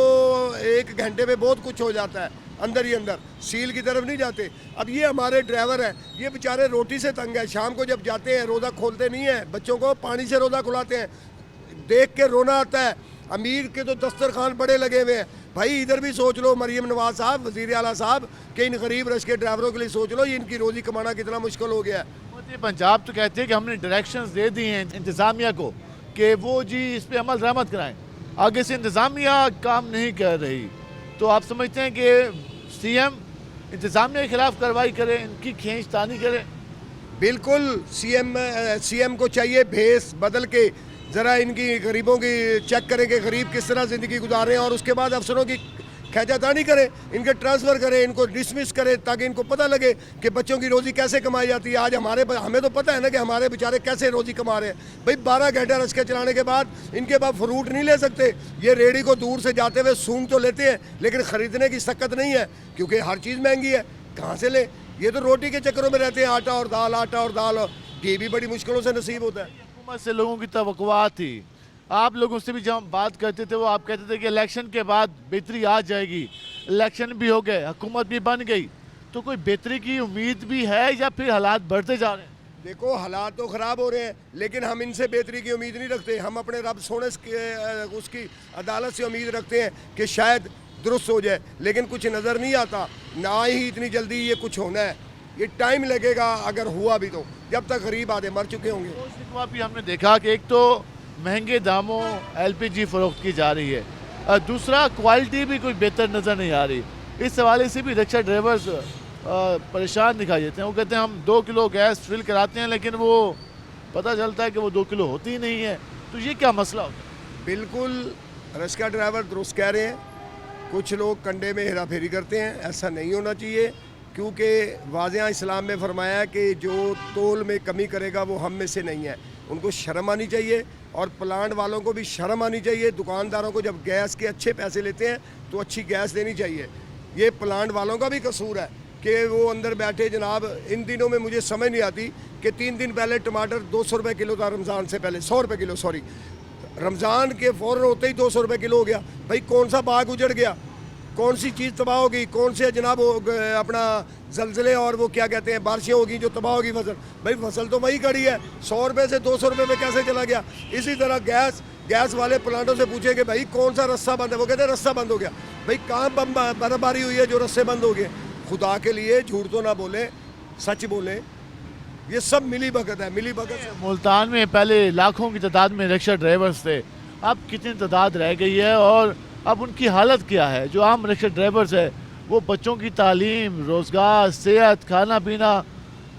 M: 1 घंटे में बहुत कुछ हो जाता है, अंदर ही अंदर, सील की तरफ नहीं जाते। अब ये हमारे ड्राइवर हैं, ये बेचारे रोटी से तंग है। शाम को जब जाते हैं रोज़ा खोलते नहीं है, बच्चों को पानी से रोज़ा खुलाते हैं। देख के रोना आता है। अमीर के तो दस्तरखान बड़े लगे हुए हैं। भाई इधर भी सोच लो, मरियम नवाज साहब, वज़ीर आला साहब, कि इन गरीब रश के ड्राइवरों के लिए सोच लो, इनकी रोज़ी कमाना कितना मुश्किल हो गया है।
A: पंजाब तो कहते हैं कि हमने डायरेक्शंस दे दी हैं इंतज़ामिया को कि वो जी इस पर अमल दरामद कराएं। आगे से इंतज़ामिया काम नहीं कर रही, तो आप समझते हैं कि CM इंतज़ामिया के खिलाफ कार्रवाई करें, इनकी खींचतानी करें?
M: बिल्कुल। CM को चाहिए भेस बदल के ज़रा इनकी गरीबों की चेक करें कि गरीब किस तरह ज़िंदगी गुजार रहे हैं, और उसके बाद अफसरों की खैजातानी करें, इनके ट्रांसफ़र करें, इनको डिसमिस करें, ताकि इनको पता लगे कि बच्चों की रोज़ी कैसे कमाई जाती है। आज हमें तो पता है ना कि हमारे बेचारे कैसे रोज़ी कमा रहे हैं। भाई 12 घंटे रस्के चलाने के बाद इनके पास फ्रूट नहीं ले सकते। ये रेडी को दूर से जाते हुए सूंघ तो लेते हैं, लेकिन ख़रीदने की शक्कत नहीं है, क्योंकि हर चीज़ महंगी है। कहाँ से ले? ये तो रोटी के चक्करों में रहते हैं। आटा और दाल, घी भी बड़ी मुश्किलों से नसीब होता है।
A: हुकूमत से लोगों की तवक्कुआत थी। आप लोगों से भी जब हम बात करते थे, वो आप कहते थे कि इलेक्शन के बाद बेहतरी आ जाएगी। इलेक्शन भी हो गए, हुकूमत भी बन गई, तो कोई बेहतरी की उम्मीद भी है या फिर हालात बढ़ते जा रहे हैं?
M: देखो हालात तो ख़राब हो रहे हैं, लेकिन हम इनसे बेहतरी की उम्मीद नहीं रखते। हम अपने रब सोने उसकी अदालत से उम्मीद रखते हैं कि शायद दुरुस्त हो जाए, लेकिन कुछ नज़र नहीं आता। ना ही इतनी जल्दी ये कुछ होना है, ये टाइम लगेगा। अगर हुआ भी तो जब तक गरीब आधे मर चुके होंगे।
A: भी हमने देखा कि एक तो महंगे दामों LPG फ़रोख्त की जा रही है, और दूसरा क्वालिटी भी कोई बेहतर नज़र नहीं आ रही। इस हवाले से भी रिक्शा ड्राइवर्स परेशान दिखाई देते हैं। वो कहते हैं हम 2 किलो गैस फिल कराते हैं, लेकिन वो पता चलता है कि वो 2 किलो होती ही नहीं है। तो ये क्या मसला होता है?
M: बिल्कुल रिक्शा ड्राइवर दुरुस्त कह रहे हैं। कुछ लोग कंडे में हेरा फेरी करते हैं, ऐसा नहीं होना चाहिए, क्योंकि वाज़ेह इस्लाम में फरमाया है कि जो तोल में कमी करेगा वो हम में से नहीं है। उनको शर्म आनी चाहिए और प्लांट वालों को भी शर्म आनी चाहिए। दुकानदारों को जब गैस के अच्छे पैसे लेते हैं तो अच्छी गैस देनी चाहिए। ये प्लांट वालों का भी कसूर है कि वो अंदर बैठे। जनाब इन दिनों में मुझे समझ नहीं आती कि 3 दिन पहले टमाटर 200 रुपये किलो था, रमज़ान से पहले 100 रुपये किलो, सॉरी, रमज़ान के फ़ौरन होते ही 200 रुपये किलो हो गया। भाई कौन सा बाग उजड़ गया, कौन सी चीज़ तबाह होगी, कौन से जनाब अपना जलजले और वो क्या कहते हैं बारिशें होगी जो तबाह होगी फसल। भाई फसल तो वही खड़ी है, 100 रुपये से 200 रुपये में कैसे चला गया। इसी तरह गैस वाले प्लांटों से पूछे कि भाई कौन सा रस्सा बंद है, वो कहते हैं रस्सा बंद हो गया। भाई कहाँ बर्फबारी हुई है जो रस्से बंद हो गए। खुदा के लिए झूठ तो ना बोले, सच बोले। ये सब मिली भगत है, मिली भगत है।
A: मुल्तान में पहले लाखों की तादाद में रिक्शा ड्राइवर्स थे, अब कितनी तादाद रह गई है और अब उनकी हालत क्या है। जो आम रिक्शा ड्राइवर्स है वो बच्चों की तालीम, रोज़गार, सेहत, खाना पीना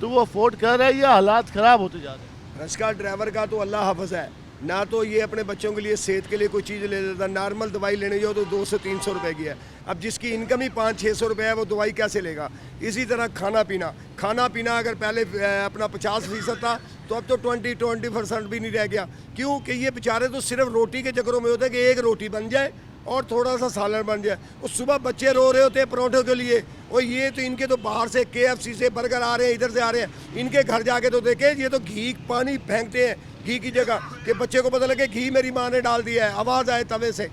A: तो वो अफोर्ड कर रहे हैं या हालात ख़राब होते जा रहे हैं।
M: रिक्शा ड्राइवर का तो अल्लाह हाफ़िज़ है, ना तो ये अपने बच्चों के लिए सेहत के लिए कोई चीज़ ले लेता। नॉर्मल दवाई लेने जाओ तो 200-300 रुपए की है। अब जिसकी इनकम ही 500-600 रुपये है वो दवाई कैसे लेगा। इसी तरह खाना पीना अगर पहले अपना 50% था तो अब तो 20% भी नहीं रह गया। क्यों कि ये बेचारे तो सिर्फ रोटी के चक्करों में होते हैं कि एक रोटी बन जाए और थोड़ा सा सालन बन जाए। और सुबह बच्चे रो रहे होते हैं परोठों के लिए, और ये तो इनके तो बाहर से KFC से बर्गर आ रहे हैं, इधर से आ रहे हैं। इनके घर जाके तो देखे ये तो घी पानी फेंकते हैं घी की जगह कि बच्चे को पता लगे घी मेरी माँ ने डाल दिया है, आवाज़ आए तवे से।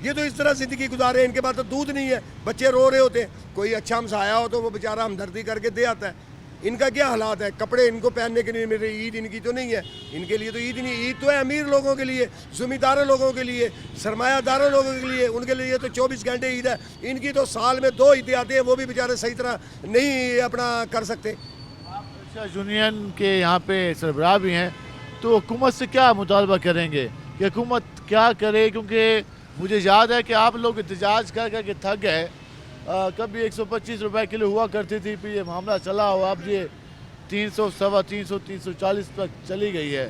M: ये तो इस तरह ज़िंदगी गुजारे। इनके पास तो दूध नहीं है, बच्चे रो रहे होते हैं। कोई अच्छा हमसाया हो तो वो बेचारा हमदर्दी करके दे आता है। इनका क्या हालात है, कपड़े इनको पहनने के लिए मेरे ईद इनकी तो नहीं है। इनके लिए तो ईद नहीं, ईद तो है अमीर लोगों के लिए, ज़मींदार लोगों के लिए, सरमायादार लोगों के लिए। उनके लिए तो 24 घंटे ईद है। इनकी तो साल में 2 ईदें आती हैं, वो भी बेचारे सही तरह नहीं अपना कर सकते।
A: आप यूनियन के यहाँ पे सरबराह भी हैं, तो हुकूमत से क्या मुतालबा करेंगे कि हुकूमत क्या करे। क्योंकि मुझे याद है कि आप लोग एहतजाज कर कर के थक गए। कभी 125 रुपये किलो हुआ करती थी, फिर ये मामला चला हो, अब ये 300, 350, 340 तक चली गई है।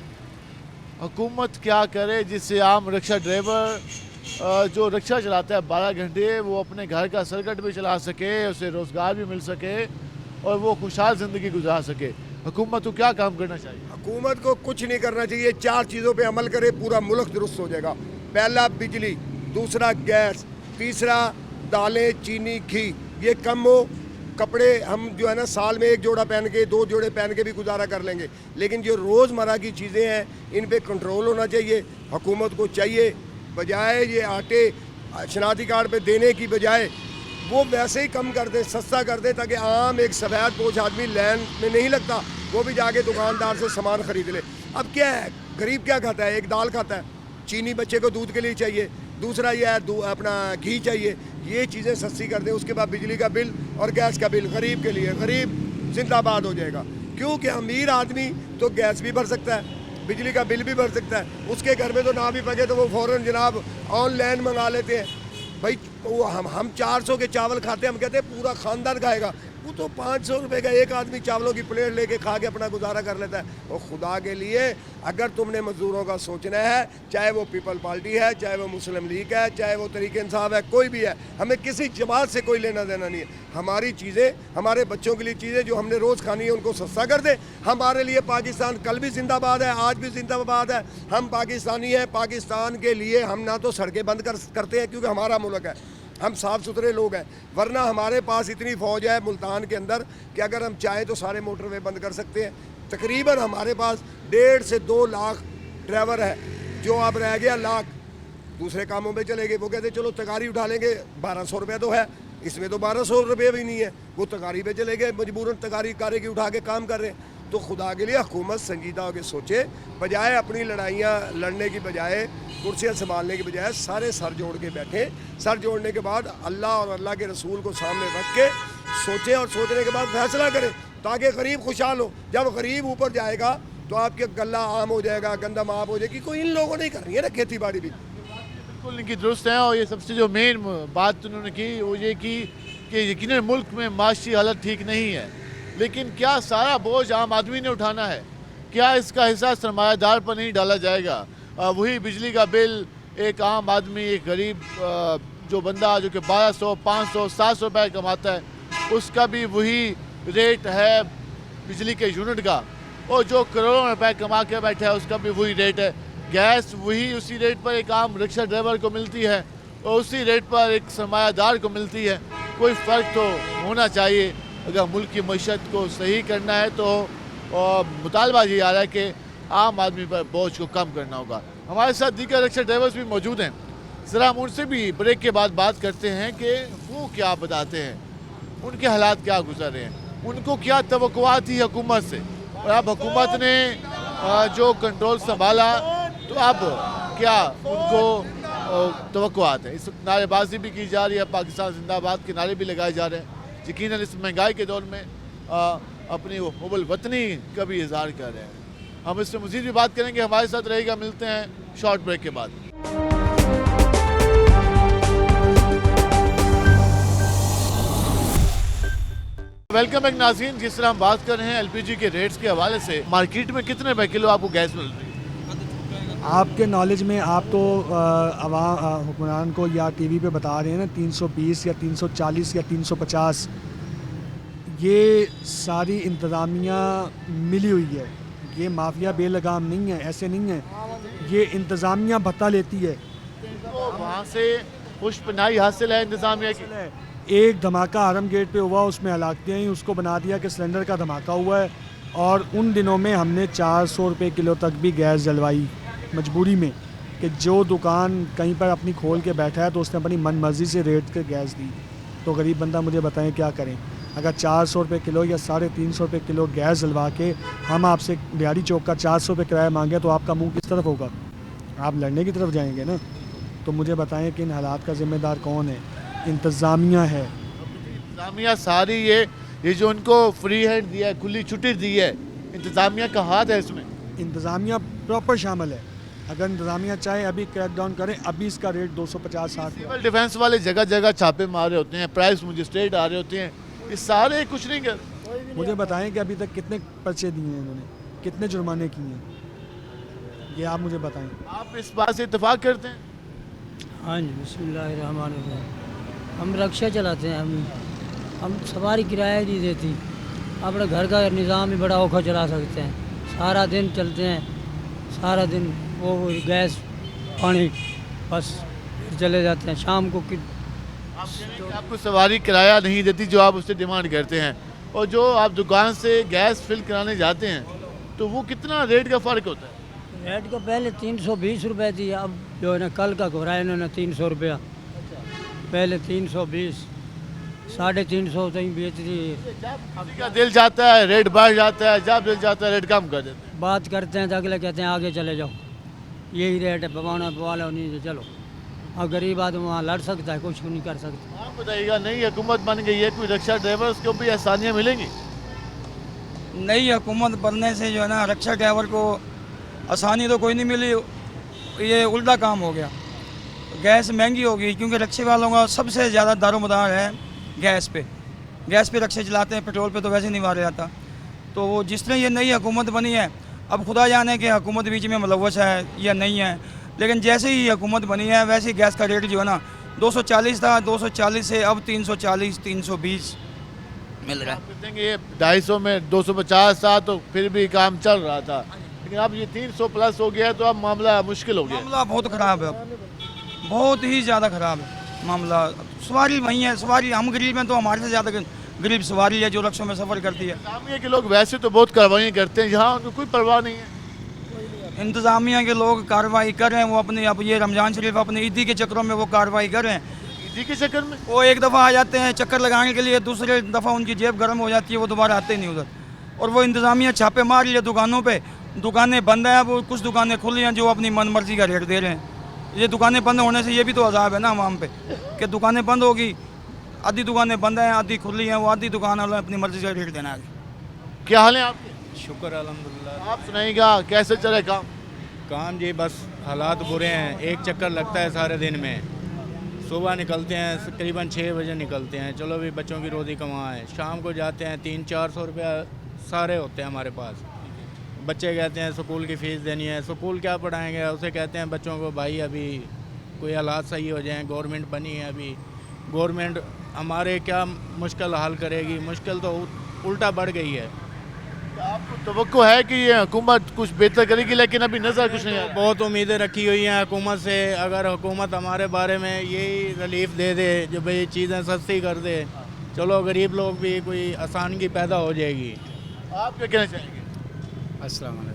A: हुकूमत क्या करे जिससे आम रिक्शा ड्राइवर जो रिक्शा चलाता है 12 घंटे वो अपने घर का सर्किट भी चला सके, उसे रोज़गार भी मिल सके और वो खुशहाल ज़िंदगी गुजार सके। हुकूमत को क्या काम करना चाहिए?
M: हुकूमत को कुछ नहीं करना चाहिए। 4 चीज़ों पे अमल करे, पूरा मुल्क दुरुस्त हो जाएगा। पहला बिजली, दूसरा गैस, तीसरा दालें, चीनी, घी ये कम हो। कपड़े हम जो है ना साल में 1 जोड़ा पहन के 2 जोड़े पहन के भी गुजारा कर लेंगे, लेकिन जो रोज़मर्रा की चीज़ें हैं इन पे कंट्रोल होना चाहिए। हुकूमत को चाहिए बजाय ये आटे शनाख्ती कार्ड पे देने की बजाय वो वैसे ही कम कर दे, सस्ता कर दे, ताकि आम एक सफ़ेद पोश आदमी लाइन में नहीं लगता, वो भी जाके दुकानदार से सामान ख़रीद ले। अब क्या है, गरीब क्या खाता है, एक दाल खाता है, चीनी बच्चे को दूध के लिए चाहिए, दूसरा ये है अपना घी चाहिए। ये चीज़ें सस्ती कर दे, उसके बाद बिजली का बिल और गैस का बिल गरीब के लिए, गरीब जिंदाबाद हो जाएगा। क्योंकि अमीर आदमी तो गैस भी भर सकता है, बिजली का बिल भी भर सकता है। उसके घर में तो ना भी पके तो वो फ़ौरन जनाब ऑनलाइन मंगा लेते हैं। भाई वो हम 400 के चावल खाते हैं, हम कहते हैं पूरा ख़ानदान खाएगा। वो तो 500 रुपये का एक आदमी चावलों की प्लेट लेके खा के अपना गुजारा कर लेता है। और खुदा के लिए अगर तुमने मज़दूरों का सोचना है, चाहे वो पीपल पार्टी है, चाहे वो मुस्लिम लीग है, चाहे वो तरीके इंसाफ है, कोई भी है, हमें किसी जमात से कोई लेना देना नहीं है। हमारी चीज़ें, हमारे बच्चों के लिए चीज़ें जो हमने रोज़ खानी है उनको सस्ता कर दे। हमारे लिए पाकिस्तान कल भी जिंदाबाद है, आज भी जिंदाबाद है। हम पाकिस्तानी हैं, पाकिस्तान के लिए हम ना तो सड़कें बंद करते हैं क्योंकि हमारा मुल्क है, हम साफ़ सुथरे लोग हैं, वरना हमारे पास इतनी फ़ौज है मुल्तान के अंदर कि अगर हम चाहें तो सारे मोटरवे बंद कर सकते हैं। तकरीबन हमारे पास 1.5 से 2 लाख ड्राइवर है, जो अब रह गया लाख दूसरे कामों में चले गए। वो कहते चलो तगारी उठा लेंगे, 1200 रुपये तो है, इसमें तो 1200 रुपये भी नहीं है, वो तगारी पे चले गए, मजबूरन तगारी कारे की उठा के काम कर रहे हैं। तो खुदा के लिए हुकूमत संजीदा होकर सोचे, बजाय अपनी लड़ाइयाँ लड़ने की बजाय, कुर्सियाँ संभालने की बजाय सारे सर जोड़ के बैठे। सर जोड़ने के बाद अल्लाह और अल्लाह के रसूल को सामने रख के सोचें और सोचने के बाद फैसला करें, ताकि गरीब खुशहाल हो। जब गरीब ऊपर जाएगा तो आपके गला आम हो जाएगा, गंदम आम हो जाएगी। कोई इन लोगों ने करनी है ना खेती बाड़ी भी।
A: बिल्कुल इनकी दुरुस्त है। और ये सबसे जो मेन बात उन्होंने की वो ये की कि यकीनन मुल्क में माशी हालत ठीक नहीं है, लेकिन क्या सारा बोझ आम आदमी ने उठाना है? क्या इसका हिस्सा सरमायादार पर नहीं डाला जाएगा? वही बिजली का बिल एक आम आदमी, एक गरीब जो बंदा जो कि 1200, 500, 700 रुपये कमाता है, उसका भी वही रेट है बिजली के यूनिट का। और जो करोड़ों रुपए कमा के बैठा है उसका भी वही रेट है। गैस वही उसी रेट पर एक आम रिक्शा ड्राइवर को मिलती है और उसी रेट पर एक सरमायादार को मिलती है। कोई फ़र्क तो होना चाहिए। अगर मुल्क की मईशत को सही करना है तो मुतालबा ये आ रहा है कि आम आदमी पर बोझ को कम करना होगा। हमारे साथ दीगर रिक्शा ड्राइवर्स भी मौजूद हैं। ज़रा हम उनसे भी ब्रेक के बाद बात करते हैं कि वो क्या बताते हैं, उनके हालात क्या गुजर रहे हैं, उनको क्या तवक्कुआत थी हुकूमत से, और अब हुकूमत ने जो कंट्रोल संभाला तो अब क्या उनको तवक्कुआत है। इस वक्त नारेबाजी भी की जा रही है, पाकिस्तान जिंदाबाद के नारे भी लगाए जा रहे हैं। यकीनन इस महंगाई के दौर में अपनी वो हुब्बुल वतनी का भी इजहार कर रहे हैं। हम इससे मज़ीद भी बात करेंगे, हमारे साथ रहेगा। मिलते हैं शॉर्ट ब्रेक के बाद। वेलकम बैक नाज़रीन। जिस तरह हम बात कर रहे हैं एलपीजी के रेट्स के हवाले से, मार्केट में कितने रुपए किलो आपको गैस मिल रही है?
N: आपके नॉलेज में आप तो हुक्मरान को या टीवी पे बता रहे हैं ना 320 या 340 या 350, ये सारी इंतज़ामिया मिली हुई है। ये माफिया बेलगाम नहीं है, ऐसे नहीं है। ये इंतज़ामिया भत्ता लेती है।
A: तो वहाँ से पुष्पनाई हासिल है इंतज़ामिया की।
N: एक धमाका आरम गेट पे हुआ, उसमें हलाकतें ही उसको बना दिया कि सिलेंडर का धमाका हुआ है। और उन दिनों में हमने 400 रुपये किलो तक भी गैस जलवाई मजबूरी में, कि जो दुकान कहीं पर अपनी खोल के बैठा है तो उसने अपनी मन मर्जी से रेट के गैस दी। तो गरीब बंदा मुझे बताएं क्या करें। अगर 400 रुपये किलो या 350 रुपये किलो गैस जलवा के हम आपसे बिहारी चौक का 400 रुपये किराया मांगे तो आपका मुंह किस तरफ होगा? आप लड़ने की तरफ जाएंगे ना। तो मुझे बताएं कि इन हालात का ज़िम्मेदार कौन है? इंतज़ामिया है।
A: इंतज़ामिया सारी ये जो उनको फ्री हैंड दिया है, खुली छुट्टी दी है, इंतज़ामिया का हाथ है इसमें।
N: इंतज़ामिया प्रॉपर शामिल है। अगर इंतज़ामिया चाहे अभी क्रैकडाउन करें, अभी इसका रेट 250-60।
A: सिविल डिफेंस वाले जगह जगह छापे मार रहे होते हैं, प्राइस मजिस्ट्रेट आ रहे होते हैं, ये सारे कुछ नहीं कर।
N: मुझे बताएं कि अभी तक कितने पर्चे दिए हैं इन्होंने, कितने जुर्माने किए हैं, ये आप मुझे बताएं।
A: आप इस बात से इत्तेफाक करते हैं?
I: हाँ जी, बिस्मिल्लाहिर्रहमानिर्रहीम। हम रिक्शा चलाते हैं, हम सवारी किराया नहीं देती। अपने घर का निज़ाम ही बड़ा औखा चला सकते हैं। सारा दिन चलते हैं, सारा दिन वो गैस पानी बस चले जाते हैं। शाम को
A: आपको सवारी किराया नहीं देती जो आप उससे डिमांड करते हैं, और जो आप दुकान से गैस फिल कराने जाते हैं तो वो कितना रेट का फ़र्क होता है?
I: रेट को पहले 320 रुपये थी, अब जो है ना कल का घुराया इन्होंने 300 रुपया। पहले 320, 350 तक बेच दी।
A: किसी का दिल जाता है रेट बढ़ जाता है, जब दिल जाता है रेट कम कर देते हैं।
I: बात करते हैं तो अगले कहते हैं आगे चले जाओ, यही रेट है, पवाना पवाला नहीं तो चलो। और गरीब आदमी वहाँ लड़ सकता है, कुछ नहीं कर सकता।
A: आप बताइएगा, नई हुकूमत बन गई है, कोई रिक्शा ड्राइवर को भी आसानियाँ मिलेंगी?
O: नई हुकूमत बनने से जो है ना रिक्शा ड्राइवर को आसानी तो कोई नहीं मिली, ये उल्टा काम हो गया। गैस महंगी होगी क्योंकि रिक्शे वालों का सबसे ज़्यादा दारोमदार है गैस पे। गैस पे रिक्शे चलाते हैं, पेट्रोल पे तो वैसे नहीं मारा जाता। तो वो जिस तरह ये नई हुकूमत बनी है, अब खुदा जाने कि हुकूमत बीच में मुलव्वस है या नहीं है, लेकिन जैसे ही हुकूमत बनी है वैसे ही गैस का रेट जो है ना 240 था, 240 से अब 340 320 मिल रहा है।
A: ये 250 में 250 था तो फिर भी काम चल रहा था, लेकिन अब ये 300 प्लस हो गया तो अब मामला मुश्किल हो गया।
O: मामला बहुत ख़राब है, बहुत ही ज़्यादा ख़राब है मामला। सवारी वही है, सवारी हम गरीब हैं तो हमारे से ज़्यादा गरीब सवारी है जो रिक्शों में सफ़र करती है।
A: इंतज़ामिया के लोग वैसे तो बहुत कार्रवाई करते हैं, यहाँ उनको कोई परवाह नहीं है।
O: इंतज़ामिया के लोग कार्रवाई कर रहे हैं, वो अपने अब ये रमज़ान शरीफ अपने ईदी के चक्करों में वो कार्रवाई कर रहे हैं।
A: ईदी के चक्कर में
O: वो एक दफ़ा आ जाते हैं चक्कर लगाने के लिए, दूसरे दफ़ा उनकी जेब गर्म हो जाती है, वो दोबारा आते नहीं उधर। और वो इंतज़ामिया छापे मार लिए दुकानों पर, दुकानें बंद हैं, अब कुछ दुकानें खुली हैं जो अपनी मन मर्जी का रेट दे रहे हैं। ये दुकानें बंद होने से ये भी तो अज़ाब है ना आवाम पे, कि दुकानें बंद होगी, आधी दुकानें बंद हैं, आधी खुली हैं, वो आधी दुकान वाले अपनी मर्जी का रेट देना है।
A: क्या हाल है आपके?
P: शुक्र अल्हम्दुलिल्लाह।
A: आप सुनाइएगा कैसे चले काम?
P: काम जी बस हालात बुरे हैं, एक चक्कर लगता है सारे दिन में। सुबह निकलते हैं तकरीबन 6 बजे निकलते हैं, चलो भी बच्चों की रोज़ी कमाएं। शाम को जाते हैं 300-400 रुपया सारे होते हैं हमारे पास। बच्चे कहते हैं स्कूल की फ़ीस देनी है, स्कूल क्या पढ़ाएंगे, उसे कहते हैं बच्चों को भाई अभी कोई हालात सही हो जाएं, गवर्नमेंट बनी है, अभी गवर्नमेंट हमारे क्या मुश्किल हल करेगी, मुश्किल तो उल्टा बढ़ गई है।
A: आपको तवक्को है कि ये हुकूमत कुछ बेहतर करेगी, लेकिन अभी नज़र कुछ नहीं आ रहा।
P: बहुत उम्मीदें रखी हुई हैं हुकूमत से। अगर हुकूमत हमारे बारे में यही रिलीफ दे दे, जो भाई चीज़ें सस्ती कर दे, चलो गरीब लोग भी कोई आसानी पैदा हो जाएगी।
A: आप क्या कहना चाहेंगे?
Q: अस्सलाम वालेकुम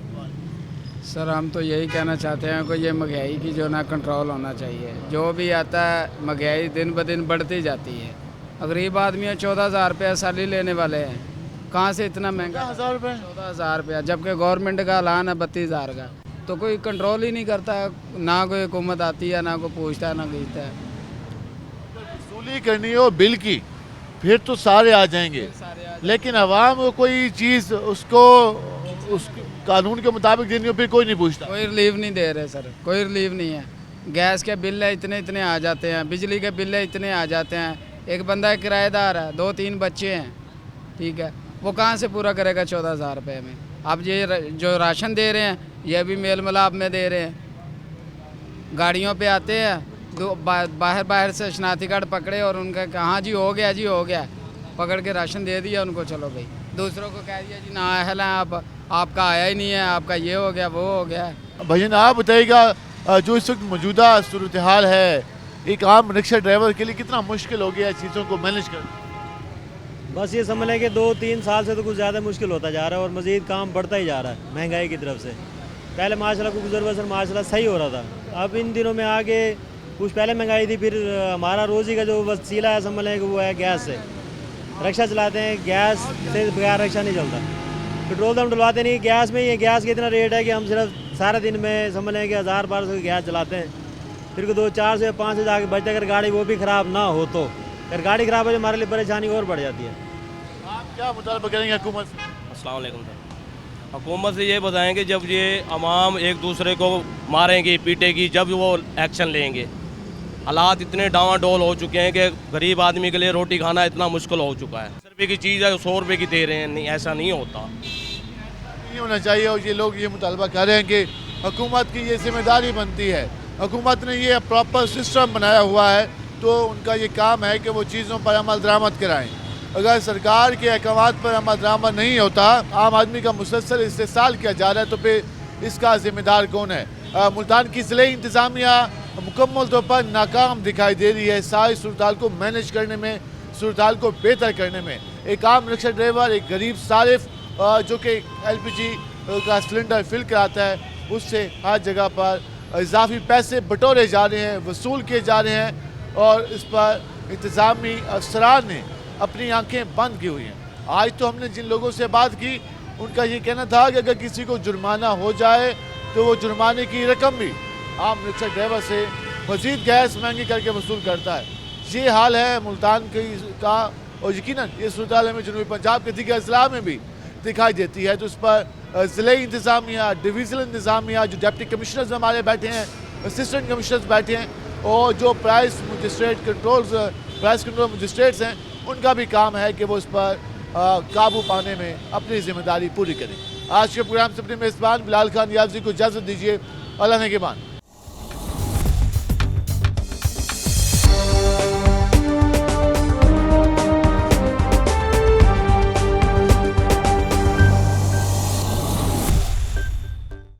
Q: सर, हम तो यही कहना चाहते हैं कि ये महंगाई की जो ना कंट्रोल होना चाहिए। जो भी आता है महंगाई दिन ब दिन बढ़ती जाती है। गरीब आदमी 14,000 रुपया सैलरी लेने वाले हैं, कहाँ से इतना महंगा 14,000 रुपया, जबकि गवर्नमेंट का ऐलान है 32,000 का। तो कोई कंट्रोल ही नहीं करता, ना कोई हुकूमत आती है, ना कोई पूछता है, ना खींचता है।
A: वसूली करनी हो बिल की फिर तो सारे आ जाएंगे, लेकिन अवाम को कोई चीज़ उसको उस कानून के मुताबिक देनी हो फिर कोई नहीं पूछता।
Q: कोई रिलीफ नहीं दे रहे सर, कोई रिलीफ नहीं है। गैस के बिल है इतने इतने आ जाते हैं, बिजली के बिल है इतने आ जाते हैं। एक बंदा किराएदार है, 2-3 बच्चे हैं, ठीक है, वो कहाँ से पूरा करेगा 14,000 रुपये में? अब ये जो राशन दे रहे हैं ये भी मेल मिलाप में दे रहे हैं। गाड़ियों पे आते हैं, बाहर से शनाख्ती कार्ड पकड़े और उनका कहाँ जी हो गया जी हो गया, पकड़ के राशन दे दिया उनको, चलो भाई। दूसरों को कह दिया जी ना अहल हैं आपका आया ही नहीं है, आपका ये हो गया वो हो गया।
A: भजन आप बताइएगा, जो इस वक्त मौजूदा सूरत हाल है, एक आम रिक्शा ड्राइवर के लिए कितना मुश्किल हो गया चीज़ों को मैनेज करना?
R: बस ये समझ लें कि 2-3 साल से तो कुछ ज़्यादा मुश्किल होता जा रहा है और मज़ीद काम बढ़ता ही जा रहा है महंगाई की तरफ से। पहले माशाल्लाह कुछ गुजर बसर माशाल्लाह सही हो रहा था, अब इन दिनों में आगे कुछ पहले महंगाई थी, फिर हमारा रोज़ी का जो वसीला है समझ लें कि वो है गैस से। रिक्शा चलाते हैं, गैस से बगैर रिक्शा नहीं चलता। पेट्रोल तो हम डलवाते नहीं, गैस में ये गैस का इतना रेट है कि हम सिर्फ सारे दिन में समझ लें कि 1000-1200 की गैस चलाते हैं, फिर को 2-400 या 500 जाके बचते, अगर गाड़ी वो भी ख़राब ना हो तो। अगर गाड़ी ख़राब हो तो हमारे लिए परेशानी और बढ़ जाती है।
A: आप क्या मुतालबा करेंगे हुकूमत से?
S: अस्सलाम वालेकुम सर, हुकूमत से ये बताएंगे जब ये अवाम एक दूसरे को मारेंगी पीटेगी, जब वो एक्शन लेंगे। हालात इतने डावाडोल हो चुके हैं कि गरीब आदमी के लिए रोटी खाना इतना मुश्किल हो चुका है। 100 रुपये की चीज़ है 100 रुपये की दे रहे हैं, नहीं ऐसा नहीं होता,
A: नहीं होना चाहिए। और ये लोग ये मुतालबा कर रहे हैं कि हुकूमत की ये जिम्मेदारी बनती है, हुकूमत ने ये प्रॉपर सिस्टम बनाया हुआ है, तो उनका ये काम है कि वो चीज़ों पर अमल दरामद कराएँ। अगर सरकार के अहकामात पर अमल दरामद नहीं होता, आम आदमी का मुसलसल इस्तेसाल किया जा रहा है, तो फिर इसका ज़िम्मेदार कौन है? मुल्तान की ज़िले इंतज़ामिया मुकम्मल तौर पर नाकाम दिखाई दे रही है सारी सूरत को मैनेज करने में, सूरत को बेहतर करने में। एक आम रिक्शा ड्राइवर, एक गरीब सारिफ जो कि LPG का सिलेंडर फिल कराता है, उससे हर जगह पर इजाफी पैसे बटोरे जा रहे हैं, वसूल किए जा रहे हैं, और इस पर इंतज़ामी अफसरान ने अपनी आंखें बंद की हुई हैं। आज तो हमने जिन लोगों से बात की, उनका ये कहना था कि अगर किसी को जुर्माना हो जाए तो वो जुर्माने की रकम भी आम रिक्शा ड्राइवर से मज़ीद गैस महंगी करके वसूल करता है। ये हाल है मुल्तान का, और यकीनन ये सूरत हाल हमें जनूबी पंजाब के दीगर अजला में भी दिखाई देती है। तो उस पर ज़िले इंतज़ामिया, डिवीज़नल इंतज़ामिया, जो डिप्टी कमिश्नर्स हमारे बैठे हैं, असिस्टेंट कमिश्नर्स बैठे हैं, और जो प्राइस कंट्रोल मजिस्ट्रेट्स हैं, उनका भी काम है कि वो इस पर काबू पाने में अपनी ज़िम्मेदारी पूरी करें। आज के प्रोग्राम से अपने मेज़बान बिलाल खान याज़ी को इजाज़त दीजिए। अल्लाह ने के बाद।